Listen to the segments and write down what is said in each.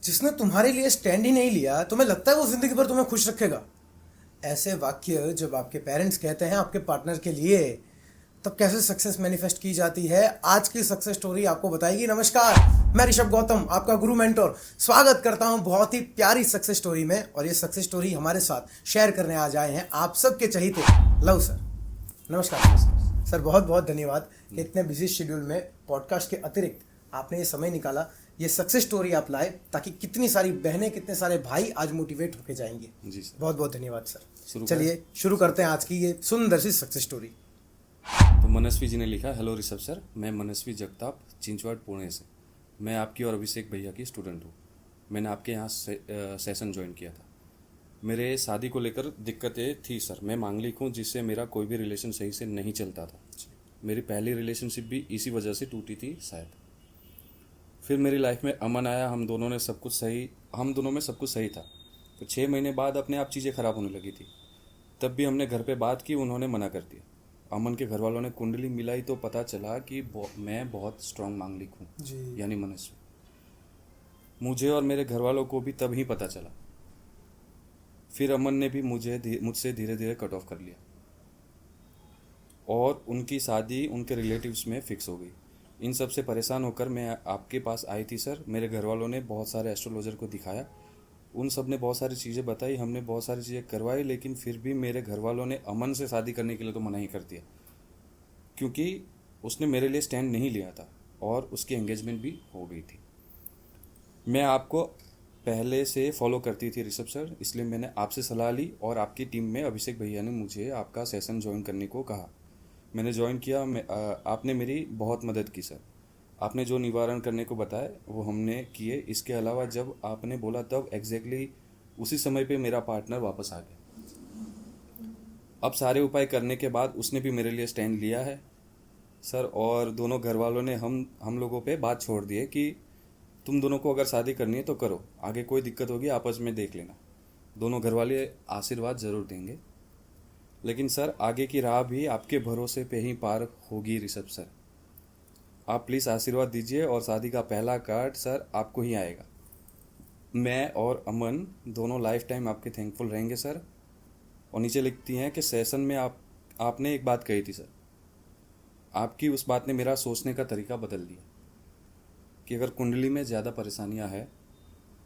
जिसने तुम्हारे लिए स्टैंड ही नहीं लिया तुम्हें लगता है वो जिंदगी भर तुम्हें खुश रखेगा। ऐसे वाक्य जब आपके पेरेंट्स कहते हैं आपके पार्टनर के लिए, तब कैसे सक्सेस मैनिफेस्ट की जाती है, आज की सक्सेस स्टोरी आपको बताएगी। नमस्कार, मैं ऋषभ गौतम, आपका गुरु मेंटोर, स्वागत करता हूं बहुत ही प्यारी सक्सेस स्टोरी में। और ये सक्सेस स्टोरी हमारे साथ शेयर करने आ जाए हैं आप सबके चहीते लव सर। नमस्कार सर, बहुत बहुत धन्यवाद कि इतने बिजी शेड्यूल में पॉडकास्ट के अतिरिक्त आपने ये समय निकाला, ये सक्सेस स्टोरी आप लाए, ताकि कितनी सारी बहनें, कितने सारे भाई आज मोटिवेट होके जाएंगे। जी सर। बहुत बहुत धन्यवाद सर। शुरू चलिए शुरू करते हैं आज की ये सुंदर सी सक्सेस स्टोरी। तो मनस्वी जी ने लिखा, हेलो ऋषभ सर, मैं मनस्वी जगताप, चिंचवाड़, पुणे से। मैं आपकी और अभिषेक भैया की स्टूडेंट हूँ। मैंने आपके यहाँ सेशन ज्वाइन किया था। मेरे शादी को लेकर दिक्कतें थी सर। मैं मांगलिक हूँ, जिससे मेरा कोई भी रिलेशन सही से नहीं चलता था। मेरी पहली रिलेशनशिप भी इसी वजह से टूटी थी शायद। फिर मेरी लाइफ में अमन आया, हम दोनों में सब कुछ सही था। तो 6 महीने बाद अपने आप चीज़ें ख़राब होने लगी थी। तब भी हमने घर पे बात की, उन्होंने मना कर दिया। अमन के घर वालों ने कुंडली मिलाई तो पता चला कि मैं बहुत स्ट्रांग मांगलिक हूँ, यानी मनस्वी। मुझे और मेरे घर वालों को भी तब ही पता चला। फिर अमन ने भी मुझसे धीरे धीरे कट ऑफ कर लिया और उनकी शादी उनके रिलेटिव्स में फिक्स हो गई। इन सब से परेशान होकर मैं आपके पास आई थी सर। मेरे घर वालों ने बहुत सारे एस्ट्रोलॉजर को दिखाया, उन सब ने बहुत सारी चीज़ें बताई, हमने बहुत सारी चीज़ें करवाई, लेकिन फिर भी मेरे घर वालों ने अमन से शादी करने के लिए तो मना ही कर दिया, क्योंकि उसने मेरे लिए स्टैंड नहीं लिया था और उसकी एंगेजमेंट भी हो गई थी। मैं आपको पहले से फॉलो करती थी ऋषभ सर, इसलिए मैंने आपसे सलाह ली और आपकी टीम में अभिषेक भैया ने मुझे आपका सेशन ज्वाइन करने को कहा। मैंने ज्वाइन किया। आपने मेरी बहुत मदद की सर। आपने जो निवारण करने को बताया वो हमने किए। इसके अलावा जब आपने बोला तब एग्जैक्टली उसी समय पे मेरा पार्टनर वापस आ गया। अब सारे उपाय करने के बाद उसने भी मेरे लिए स्टैंड लिया है सर, और दोनों घर वालों ने हम लोगों पे बात छोड़ दी है कि तुम दोनों को अगर शादी करनी है तो करो, आगे कोई दिक्कत होगी आपस में देख लेना। दोनों घर वाले आशीर्वाद ज़रूर देंगे, लेकिन सर आगे की राह भी आपके भरोसे पे ही पार होगी ऋषभ सर। आप प्लीज़ आशीर्वाद दीजिए और शादी का पहला कार्ड सर आपको ही आएगा। मैं और अमन दोनों लाइफ टाइम आपके थैंकफुल रहेंगे सर। और नीचे लिखती हैं कि सेशन में आपने एक बात कही थी सर। आपकी उस बात ने मेरा सोचने का तरीका बदल दिया कि अगर कुंडली में ज़्यादा परेशानियां हैं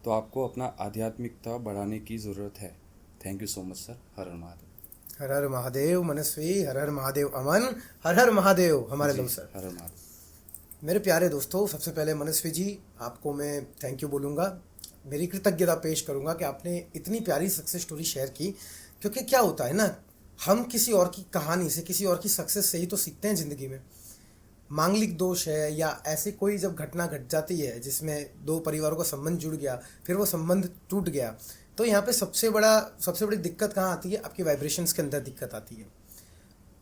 तो आपको अपना आध्यात्मिकता बढ़ाने की ज़रूरत है। Thank you so much sir. हर हर महादेव। हर हर महादेव मनस्वी, हर हर महादेव अमन, हर हर महादेव हमारे लव सर। हर हर महादेव। मेरे प्यारे दोस्तों, सबसे पहले मनस्वी जी आपको मैं थैंक यू बोलूँगा, मेरी कृतज्ञता पेश करूँगा कि आपने इतनी प्यारी सक्सेस स्टोरी शेयर की। क्योंकि क्या होता है ना, हम किसी और की कहानी से, किसी और की सक्सेस से ही तो सीखते हैं ज़िंदगी में। मांगलिक दोष है या ऐसी कोई जब घटना घट जाती है जिसमें दो परिवारों का संबंध जुड़ गया, फिर वो संबंध टूट गया, तो यहाँ पे सबसे बड़ी दिक्कत कहाँ आती है? आपकी वाइब्रेशंस के अंदर दिक्कत आती है।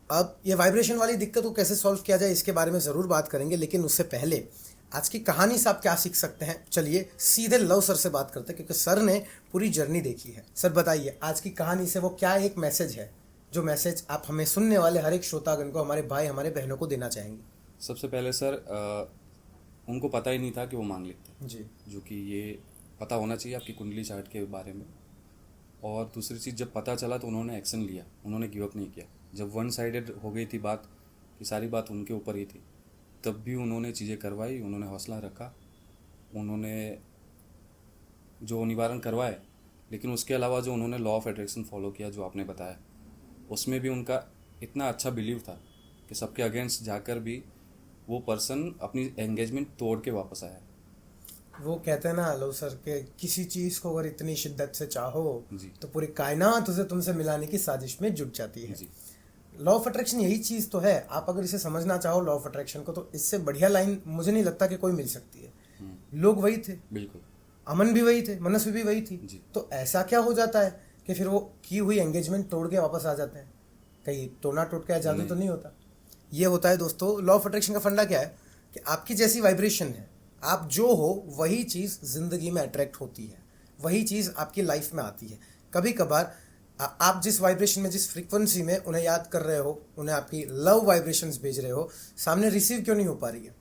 अब ये वाइब्रेशन वाली दिक्कत को कैसे सॉल्व किया जाए इसके बारे में ज़रूर बात करेंगे, लेकिन उससे पहले आज की कहानी से आप क्या सीख सकते हैं, चलिए सीधे लव सर से बात करते हैं, क्योंकि सर ने पूरी जर्नी देखी है। सर बताइए, आज की कहानी से वो क्या एक मैसेज है, जो मैसेज आप हमें सुनने वाले हर एक श्रोतागण को, हमारे भाई हमारे बहनों को देना चाहेंगे? सबसे पहले सर, उनको पता ही नहीं था कि वो मांगलिक थे जी, जो कि ये पता होना चाहिए आपकी कुंडली चार्ट के बारे में। और दूसरी चीज़, जब पता चला तो उन्होंने एक्शन लिया, उन्होंने गिव अप नहीं किया। जब वन साइडेड हो गई थी बात, कि सारी बात उनके ऊपर ही थी, तब भी उन्होंने चीज़ें करवाई, उन्होंने हौसला रखा, उन्होंने जो निवारण करवाए। लेकिन उसके अलावा जो उन्होंने लॉ ऑफ अट्रैक्शन फॉलो किया, जो आपने बताया, उसमें भी उनका इतना अच्छा बिलीव था कि सबके अगेंस्ट जाकर भी वो पर्सन अपनी एंगेजमेंट तोड़ के वापस आया। वो कहते हैं ना लव सर के, किसी चीज़ को अगर इतनी शिद्दत से चाहो जी तो पूरी कायनात उसे तुमसे मिलाने की साजिश में जुट जाती है। जी लॉ ऑफ अट्रैक्शन यही चीज़ तो है। आप अगर इसे समझना चाहो लॉ ऑफ अट्रैक्शन को, तो इससे बढ़िया लाइन मुझे नहीं लगता कि कोई मिल सकती है। लोग वही थे, बिल्कुल। अमन भी वही थे, मनस्वी भी वही थी, जी। तो ऐसा क्या हो जाता है कि फिर वो की हुई एंगेजमेंट तोड़ के वापस आ जाते हैं? कहीं टोना टोटका जादू तो नहीं होता। ये होता है दोस्तों, लॉ ऑफ अट्रैक्शन का फंडा क्या है कि आपकी जैसी वाइब्रेशन है, आप जो हो वही चीज़ जिंदगी में अट्रैक्ट होती है, वही चीज़ आपकी लाइफ में आती है। कभी कभार आप जिस वाइब्रेशन में, जिस फ्रीक्वेंसी में उन्हें याद कर रहे हो, उन्हें आपकी लव वाइब्रेशंस भेज रहे हो, सामने रिसीव क्यों नहीं हो पा रही है?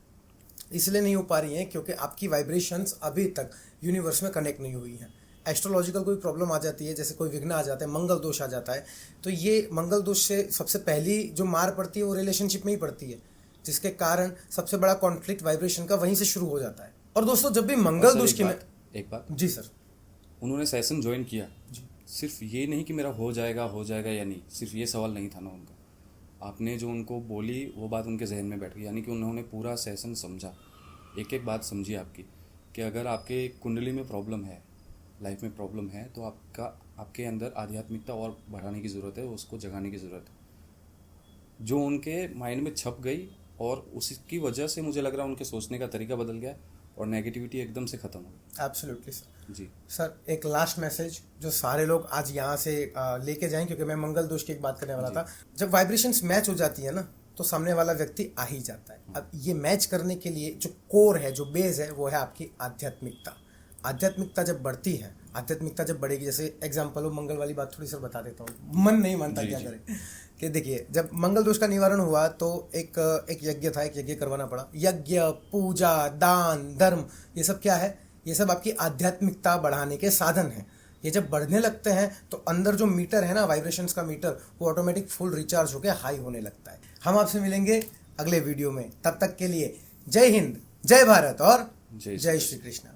इसलिए नहीं हो पा रही हैं क्योंकि आपकी वाइब्रेशंस अभी तक यूनिवर्स में कनेक्ट नहीं हुई हैं। एस्ट्रोलॉजिकल कोई प्रॉब्लम आ जाती है, जैसे कोई विघ्न आ जाता है, मंगल दोष आ जाता है, तो ये मंगल दोष से सबसे पहली जो मार पड़ती है वो रिलेशनशिप में ही पड़ती है, जिसके कारण सबसे बड़ा कॉन्फ्लिक्ट वाइब्रेशन का वहीं से शुरू हो जाता है। और दोस्तों जब भी मंगल दोष की एक बात जी सर, उन्होंने सेशन ज्वाइन किया, सिर्फ ये नहीं कि मेरा हो जाएगा या नहीं, सिर्फ ये सवाल नहीं था ना उनका। आपने जो उनको बोली वो बात उनके जहन में बैठ गई, यानी कि उन्होंने पूरा सेशन समझा, एक एक बात समझी आपकी, कि अगर आपके कुंडली में प्रॉब्लम है, लाइफ में प्रॉब्लम है, तो आपके अंदर आध्यात्मिकता और बढ़ाने की ज़रूरत है, उसको जगाने की ज़रूरत है, जो उनके माइंड में छप गई। और उसकी वजह से मुझे लग रहा है उनके सोचने का तरीका बदल गया और नेगेटिविटी एकदम से ख़त्म हो गई। Absolutely sir. जी सर एक लास्ट मैसेज जो सारे लोग आज यहाँ से लेके जाएं, क्योंकि मैं मंगल दोष की एक बात करने वाला था। जब वाइब्रेशंस मैच हो जाती है ना, तो सामने वाला व्यक्ति आ ही जाता है। अब ये मैच करने के लिए जो कोर है, जो बेस है, वो है आपकी आध्यात्मिकता। आध्यात्मिकता जब बढ़ती है, आध्यात्मिकता जब बढ़ेगी, जैसे एग्जाम्पल हो, मंगल वाली बात थोड़ी सर बता देता हूँ, मन नहीं मानता क्या करें, कि देखिए जब मंगल दोष का निवारण हुआ तो एक यज्ञ था, एक यज्ञ करवाना पड़ा। यज्ञ, पूजा, दान, धर्म, ये सब क्या है? ये सब आपकी आध्यात्मिकता बढ़ाने के साधन हैं। ये जब बढ़ने लगते हैं तो अंदर जो मीटर है ना, वाइब्रेशंस का मीटर, वो ऑटोमेटिक फुल रिचार्ज होकर हाई होने लगता है। हम आपसे मिलेंगे अगले वीडियो में, तब तक के लिए जय हिंद, जय भारत और जय श्री कृष्ण।